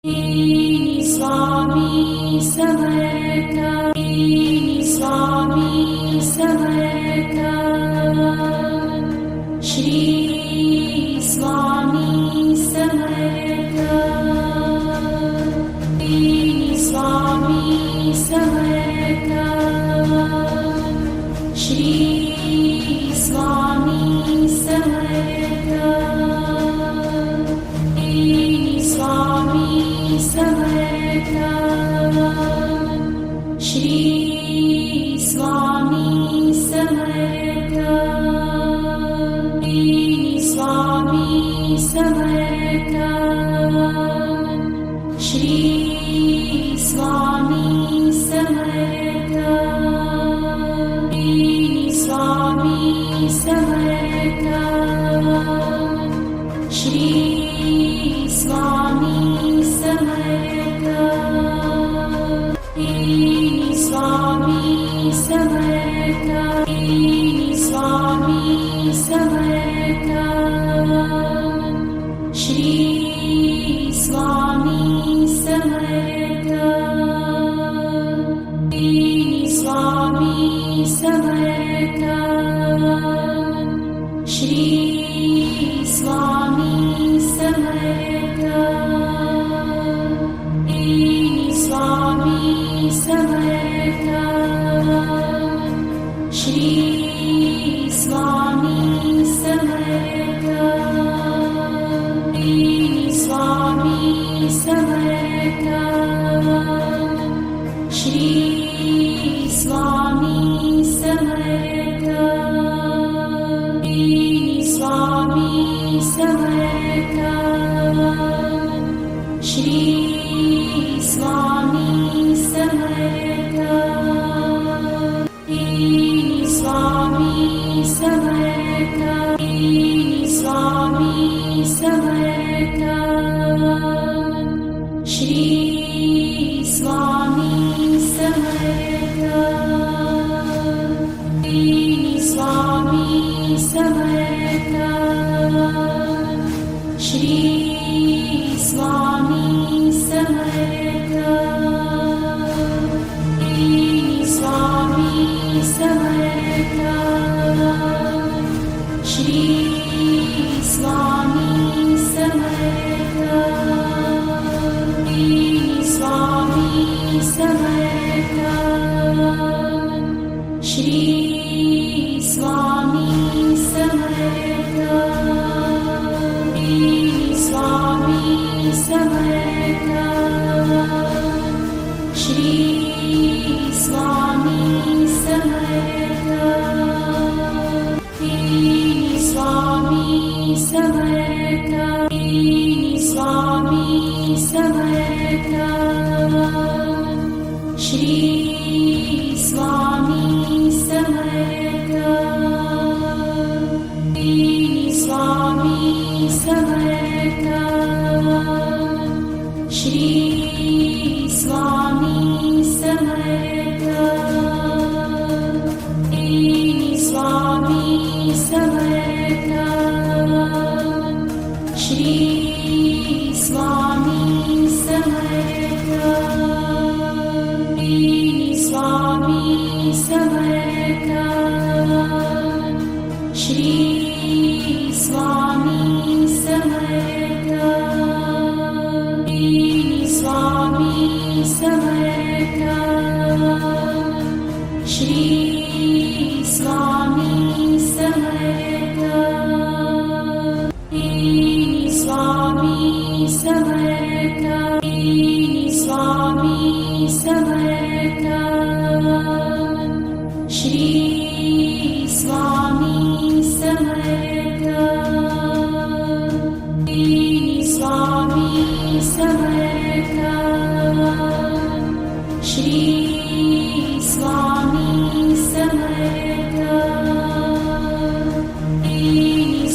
Swami Samarth, Swami Samarth, Shri Swami Samarth, Swami Samarth, Shri Swami Samarth, Swami Samarth, Shri Swami Samarth, Swami Samarth, Shri Swami Samarth, Swami Samarth, Shri Swami Samarth, Swami Samarth, Swami Samarth, Shri Swami Samarth, Swami Samarth, Shri Swami Samarth, Swami Samarth, Shri Swami Samarth, Swami Samarth, Shri Swami Samarth, Swami Samarth, Shri Swami Samarth, Swami Samarth, Swami Samarth, Shri Swami Samarth, Swami Samarth, Shri Swami Samarth, Swami Samarth, Shri Swami Samarth, Swami Samarth, Shri Swami Samarth, Swami Samarth, Shri Swami Samarth, Swami Samarth, Swami Samarth, Shri Swami Samarth, Swami Samarth, Shri Swami Samarth, Swami Samarth, Shri Swami Samarth, Swami Samarth, Shri Swami Samarth, Swami Samarth, Shri Swami Samarth, Swami Samarth, Swami Samarth, Shri Swami Samarth, Swami Samarth, Shri Swami Samarth,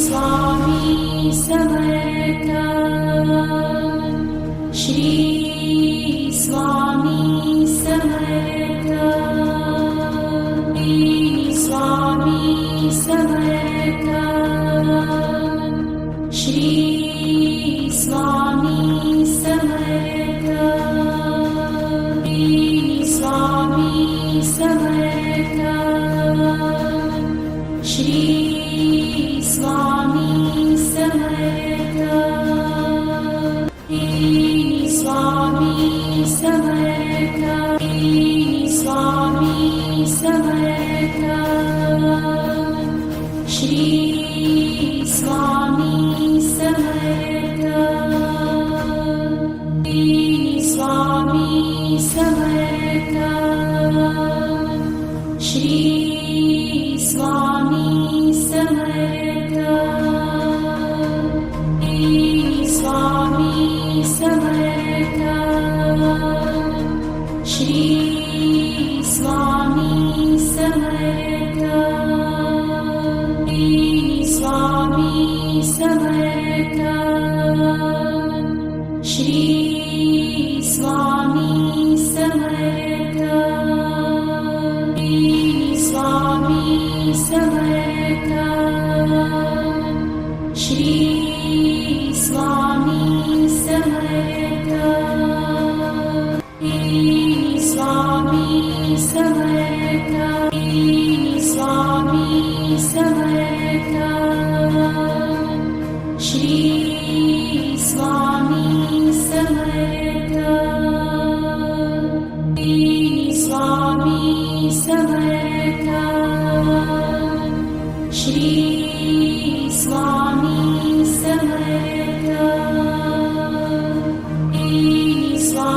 Swami Samarth, Shri Swami Samarth, Swami Samarth, Shri Swami Samarth, Swami Samarth Swami Samarth Shri Swami Samarth Swami Samarth Shri Swami Samarth Swami Samarth Shri Swami Samarth Swami Samarth Shri Swami Samarth Swami Samarth Shri Swami Samarth Swami Samarth Swami Samarth Shri Swami Samarth Swami Samarth Shri Swami Samarth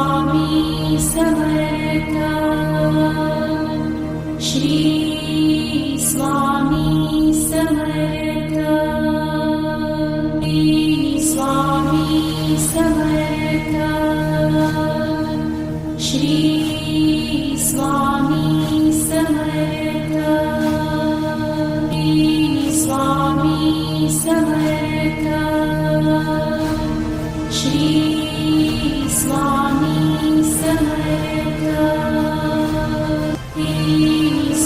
Swami Samarth Shri Swami Samarth Swami Samarth Shri Swami Samarth Swami Samarth Shri Swami Samarth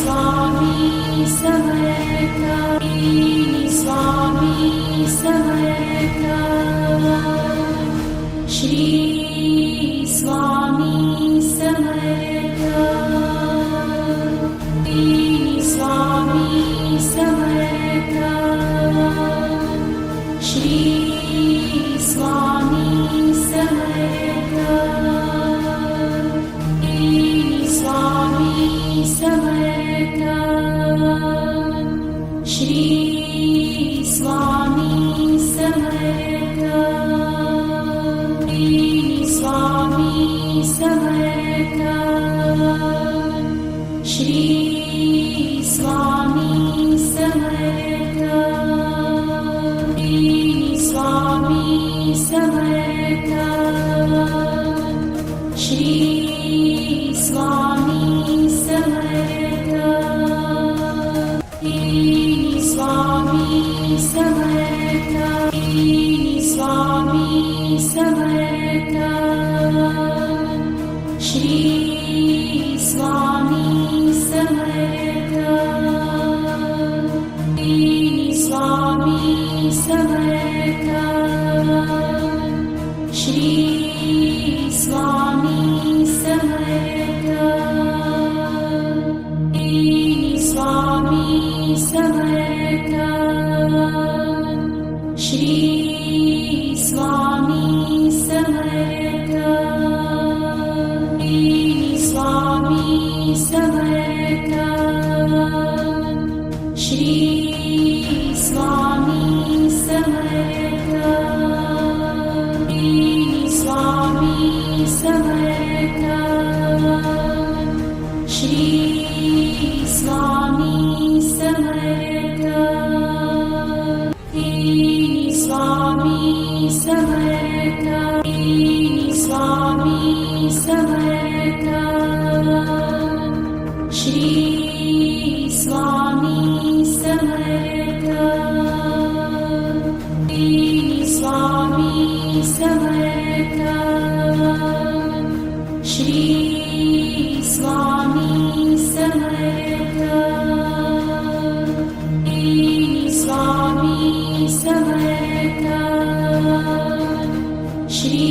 Swami Samarth Swami Samarth Shri Swami Samarth Swami Samarth Shri Swami Samarth Swami Samarth Shri Swami Samarth Swami Samarth Shri Swami Samarth Swami Samarth Shri Swami Samarth Swami Samarth Swami Samarth Shri Swami Samarth Swami Samarth Shri Swami Samarth Swami Samarth Shri Swami Samarth Swami Samarth Shri Swami Samarth Swami Samarth Shri Swami Samarth Swami Samarth Swami Samarth Shri Swami Samarth Swami Samarth Shri Swami Samarth Swami Samarth Shri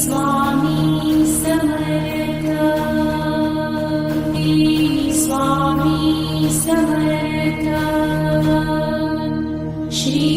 Swami Samarth Swami Samarth Shri